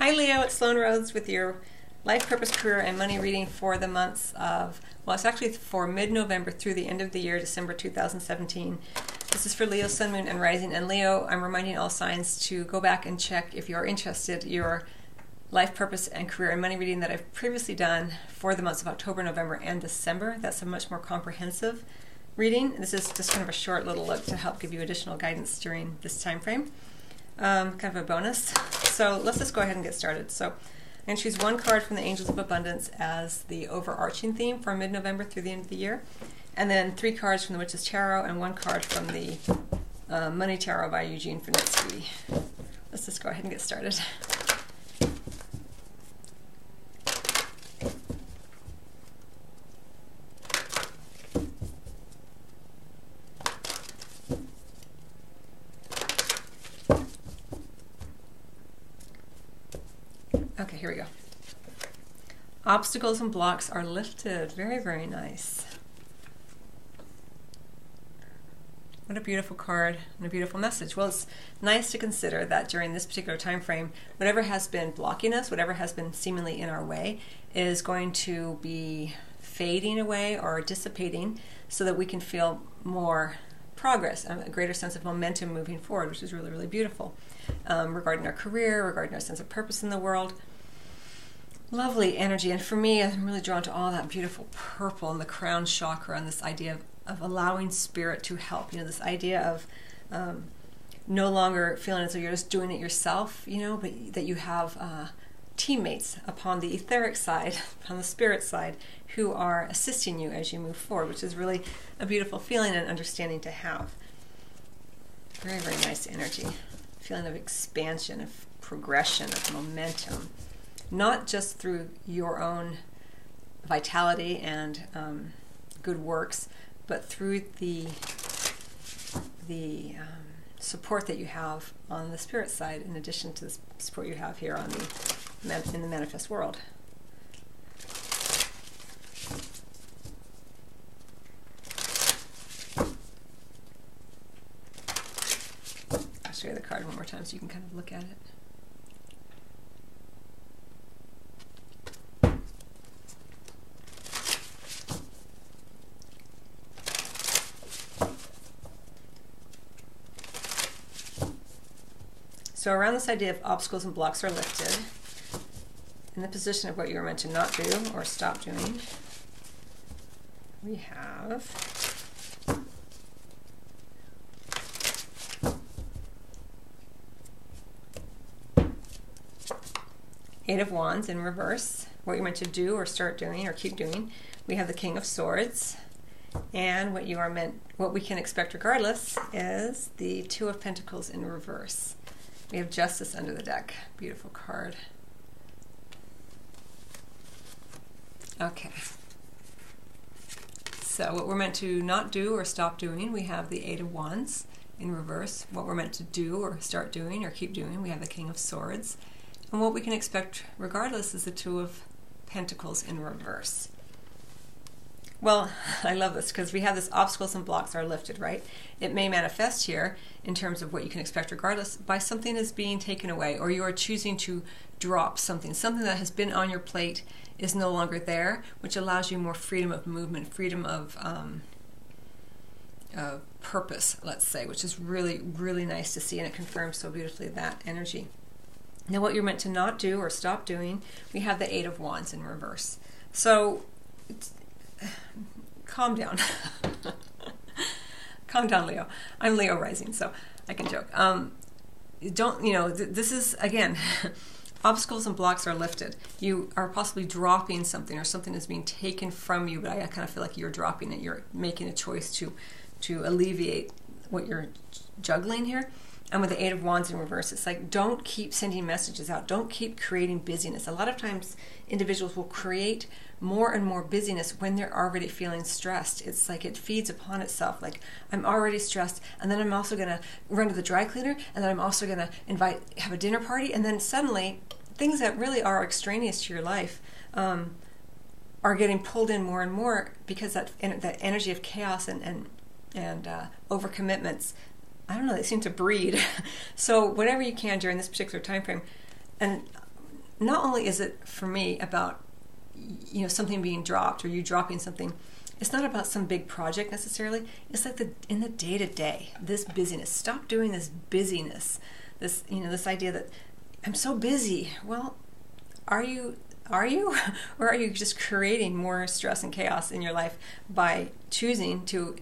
Hi Leo, it's Sloan Rhodes with your Life Purpose, Career, and Money reading for the months of, well, it's actually for mid-November through the end of the year, December 2017. This is for Leo, Sun, Moon, and Rising. And Leo, I'm reminding all signs to go back and check, if you are interested, your Life Purpose and Career and Money reading that I've previously done for the months of October, November, and December. That's a much more comprehensive reading. This is just kind of a short little look to help give you additional guidance during this time frame. Kind of a bonus. So let's just go ahead and get started. So I'm going to choose one card from the Angels of Abundance as the overarching theme for mid-November through the end of the year, and then 3 cards from the Witch's Tarot and 1 card from the Money Tarot by Eugene Finitsky. Let's just go ahead and get started. Okay, here we go. Obstacles and blocks are lifted. Very, very nice. What a beautiful card and a beautiful message. Well, it's nice to consider that during this particular time frame, whatever has been blocking us, whatever has been seemingly in our way, is going to be fading away or dissipating so that we can feel more progress, a greater sense of momentum moving forward, which is really, really beautiful. Regarding our career, regarding our sense of purpose in the world. Lovely energy. And for me, I'm really drawn to all that beautiful purple and the crown chakra and this idea of allowing spirit to help. You know, this idea of no longer feeling as though you're just doing it yourself, you know, but that you have teammates upon the etheric side, upon the spirit side, who are assisting you as you move forward, which is really a beautiful feeling and understanding to have. Very, very nice energy. Feeling of expansion, of progression, of momentum, not just through your own vitality and good works, but through the support that you have on the spirit side, in addition to the support you have here on in the manifest world. I'll show you the card one more time so you can kind of look at it. So around this idea of obstacles and blocks are lifted, in the position of what you were meant to not do or stop doing, we have Eight of Wands in reverse, what you're meant to do or start doing or keep doing. We have the King of Swords, and what we can expect regardless is the Two of Pentacles in reverse. We have Justice under the deck. Beautiful card. Okay. So what we're meant to not do or stop doing, we have the Eight of Wands in reverse. What we're meant to do or start doing or keep doing, we have the King of Swords. And what we can expect regardless is the Two of Pentacles in reverse. Well, I love this because we have this obstacles and blocks are lifted, right? It may manifest here in terms of what you can expect regardless by something is being taken away, or you are choosing to drop something. Something that has been on your plate is no longer there, which allows you more freedom of movement, freedom of purpose, let's say, which is really, really nice to see, and it confirms so beautifully that energy. Now what you're meant to not do or stop doing, we have the Eight of Wands in reverse. So calm down. Calm down, Leo. I'm Leo rising, so I can joke. This is, again, obstacles and blocks are lifted. You are possibly dropping something, or something is being taken from you, but I kind of feel like you're dropping it. You're making a choice to alleviate what you're juggling here. And with the Eight of Wands in reverse, it's like, don't keep sending messages out. Don't keep creating busyness. A lot of times individuals will create more and more busyness when they're already feeling stressed. It's like it feeds upon itself. Like, I'm already stressed, and then I'm also going to run to the dry cleaner, and then I'm also going to have a dinner party, and then suddenly things that really are extraneous to your life are getting pulled in more and more because that energy of chaos and overcommitments, I don't know, they seem to breed. So whatever you can during this particular time frame, and not only is it for me about, you know, something being dropped or you dropping something, it's not about some big project necessarily. It's like in the day-to-day, this busyness. Stop doing this busyness. This, you know, this idea that I'm so busy. Well, are you? Or are you just creating more stress and chaos in your life by choosing to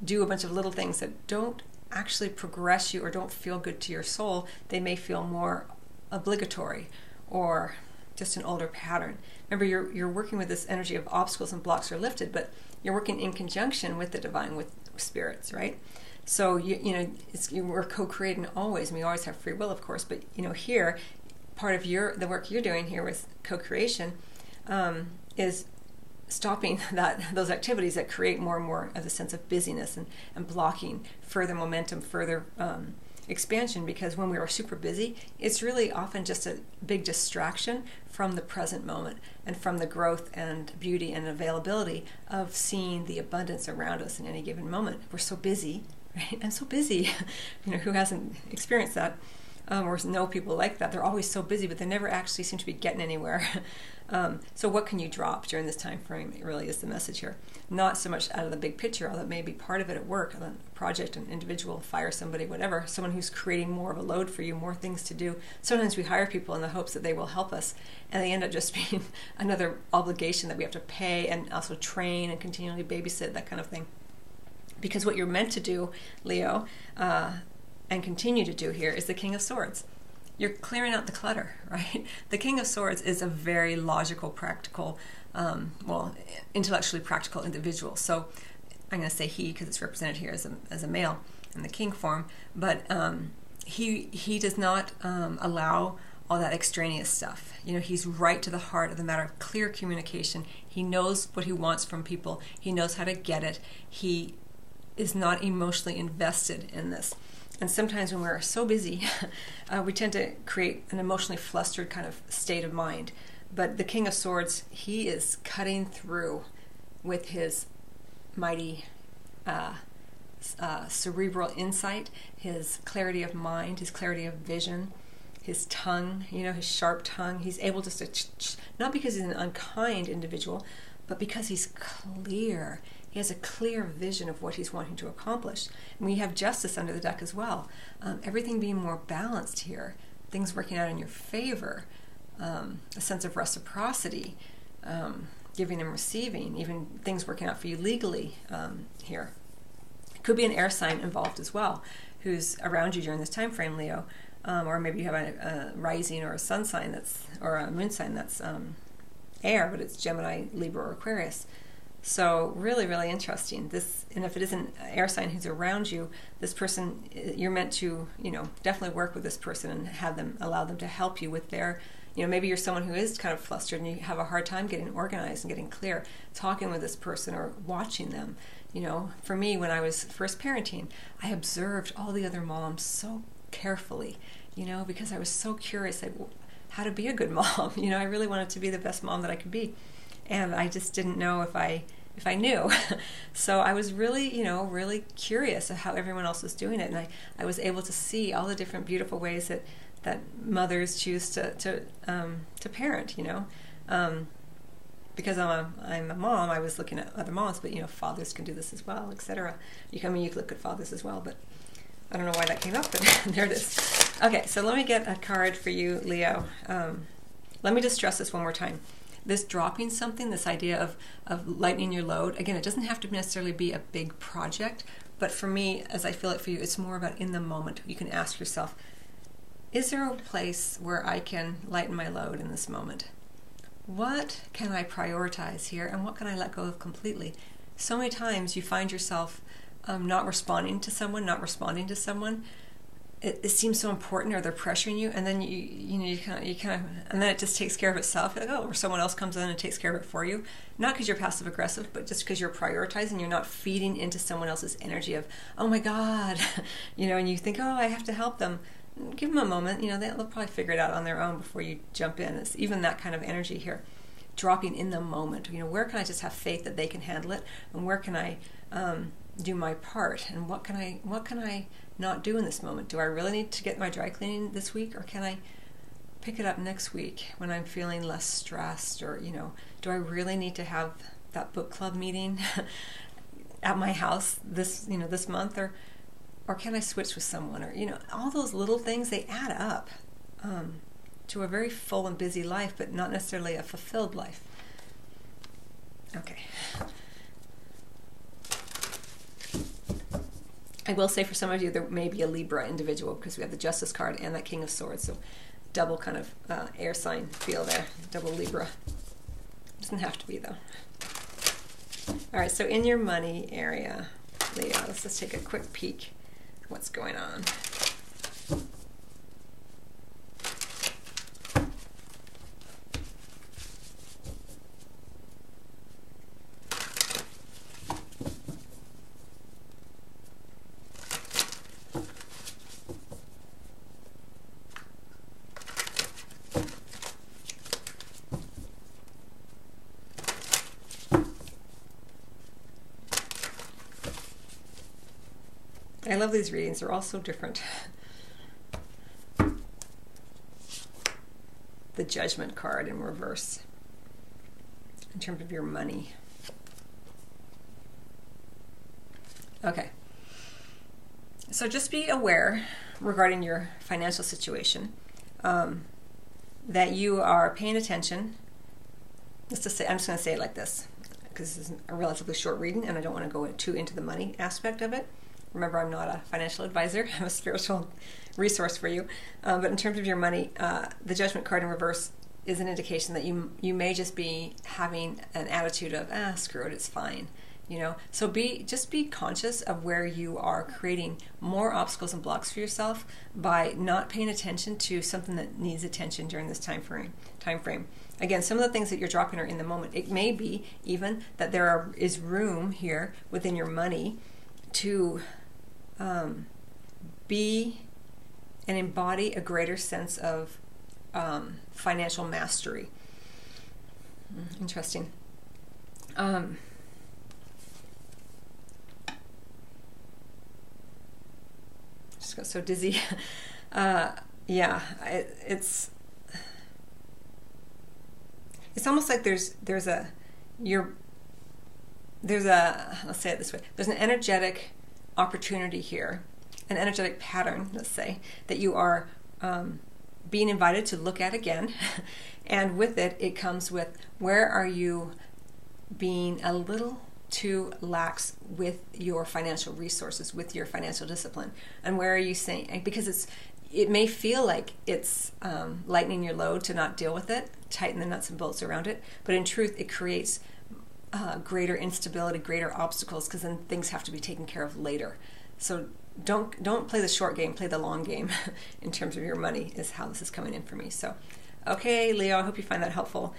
do a bunch of little things that don't actually progress you or don't feel good to your soul? They may feel more obligatory or just an older pattern. Remember, you're working with this energy of obstacles and blocks are lifted, but you're working in conjunction with the divine, with spirits, right? So we're co-creating always. And we always have free will, of course, but you know, here, part of the work you're doing here with co-creation is stopping those activities that create more and more of the sense of busyness and blocking further momentum, further expansion, because when we are super busy, it's really often just a big distraction from the present moment and from the growth and beauty and availability of seeing the abundance around us in any given moment. We're so busy, right? I'm so busy. You know, who hasn't experienced that? Or know people like that? They're always so busy, but they never actually seem to be getting anywhere. So what can you drop during this time frame? It really is the message here. Not so much out of the big picture, although it may be part of it at work, a project, an individual, fire somebody, whatever, someone who's creating more of a load for you, more things to do. Sometimes we hire people in the hopes that they will help us, and they end up just being another obligation that we have to pay and also train and continually babysit, that kind of thing. Because what you're meant to do, Leo, and continue to do here is the King of Swords. You're clearing out the clutter, right? The King of Swords is a very logical, practical, intellectually practical individual. So I'm going to say he because it's represented here as a male in the king form, but he does not allow all that extraneous stuff. You know, he's right to the heart of the matter of clear communication. He knows what he wants from people. He knows how to get it. He is not emotionally invested in this. And sometimes when we're so busy, we tend to create an emotionally flustered kind of state of mind. But the King of Swords, he is cutting through with his mighty cerebral insight, his clarity of mind, his clarity of vision, his tongue, you know, his sharp tongue. He's able to, not because he's an unkind individual, but because he's clear. He has a clear vision of what he's wanting to accomplish. And we have justice under the deck as well. Everything being more balanced here, things working out in your favor, a sense of reciprocity, giving and receiving, even things working out for you legally here. Could be an air sign involved as well, who's around you during this time frame, Leo. Or maybe you have a rising or a sun sign or a moon sign that's air, but it's Gemini, Libra, or Aquarius. So really, really interesting. And if it is an air sign who's around you, this person, you're meant to, you know, definitely work with this person and allow them to help you with their, you know, maybe you're someone who is kind of flustered and you have a hard time getting organized and getting clear, talking with this person or watching them. You know, for me, when I was first parenting, I observed all the other moms so carefully, you know, because I was so curious how to be a good mom. You know, I really wanted to be the best mom that I could be. And I just didn't know if I knew. So I was really, you know, really curious of how everyone else was doing it. And I was able to see all the different beautiful ways that mothers choose to parent, you know. Because I'm a mom, I was looking at other moms, but, you know, fathers can do this as well, etc. You can look at fathers as well, but I don't know why that came up, but there it is. Okay, so let me get a card for you, Leo. Let me just stress this one more time. This dropping something, this idea of lightening your load, again, it doesn't have to necessarily be a big project, but for me, as I feel it for you, it's more about in the moment. You can ask yourself, is there a place where I can lighten my load in this moment? What can I prioritize here, and what can I let go of completely? So many times you find yourself not responding to someone, it seems so important, or they're pressuring you, and then you kind of, and then it just takes care of itself. You're like, oh, or someone else comes in and takes care of it for you. Not because you're passive aggressive, but just because you're prioritizing. You're not feeding into someone else's energy of, oh my God, you know, and you think, oh, I have to help them. Give them a moment. You know, they'll probably figure it out on their own before you jump in. It's even that kind of energy here, dropping in the moment. You know, where can I just have faith that they can handle it, and where can I do my part, and what can I not do in this moment? Do I really need to get my dry cleaning this week, or can I pick it up next week when I'm feeling less stressed? Or, do I really need to have that book club meeting at my house this month? Or can I switch with someone? Or, all those little things, they add up to a very full and busy life, but not necessarily a fulfilled life. Okay. I will say for some of you, there may be a Libra individual because we have the Justice card and that King of Swords. So double kind of air sign feel there, double Libra. Doesn't have to be though. All right, so in your money area, Leo, let's just take a quick peek at what's going on. I love these readings. They're all so different. The Judgment card in reverse in terms of your money. Okay. So just be aware regarding your financial situation that you are paying attention. I'm just going to say it like this because this is a relatively short reading and I don't want to go too into the money aspect of it. Remember, I'm not a financial advisor. I'm a spiritual resource for you. But in terms of your money, the Judgment card in reverse is an indication that you may just be having an attitude of, screw it, it's fine. So just be conscious of where you are creating more obstacles and blocks for yourself by not paying attention to something that needs attention during this time frame. Again, some of the things that you're dropping are in the moment. It may be even that there is room here within your money to be and embody a greater sense of financial mastery. Interesting. Just got so dizzy. Yeah, it's almost like there's a let's say it this way, there's an energetic opportunity here, an energetic pattern, let's say, that you are being invited to look at again. And with it comes with, where are you being a little too lax with your financial resources, with your financial discipline? And where are you saying, because it may feel like it's lightening your load to not deal with it, tighten the nuts and bolts around it, but in truth it creates greater instability, greater obstacles, because then things have to be taken care of later. So don't play the short game, play the long game in terms of your money, is how this is coming in for me. So, okay, Leo, I hope you find that helpful.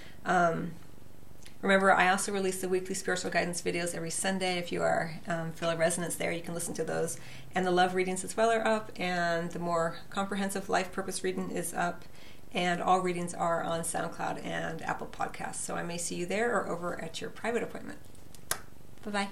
Remember, I also release the weekly spiritual guidance videos every Sunday. If you feel a resonance there, you can listen to those. And the love readings as well are up, and the more comprehensive life purpose reading is up. And all readings are on SoundCloud and Apple Podcasts. So I may see you there or over at your private appointment. Bye-bye.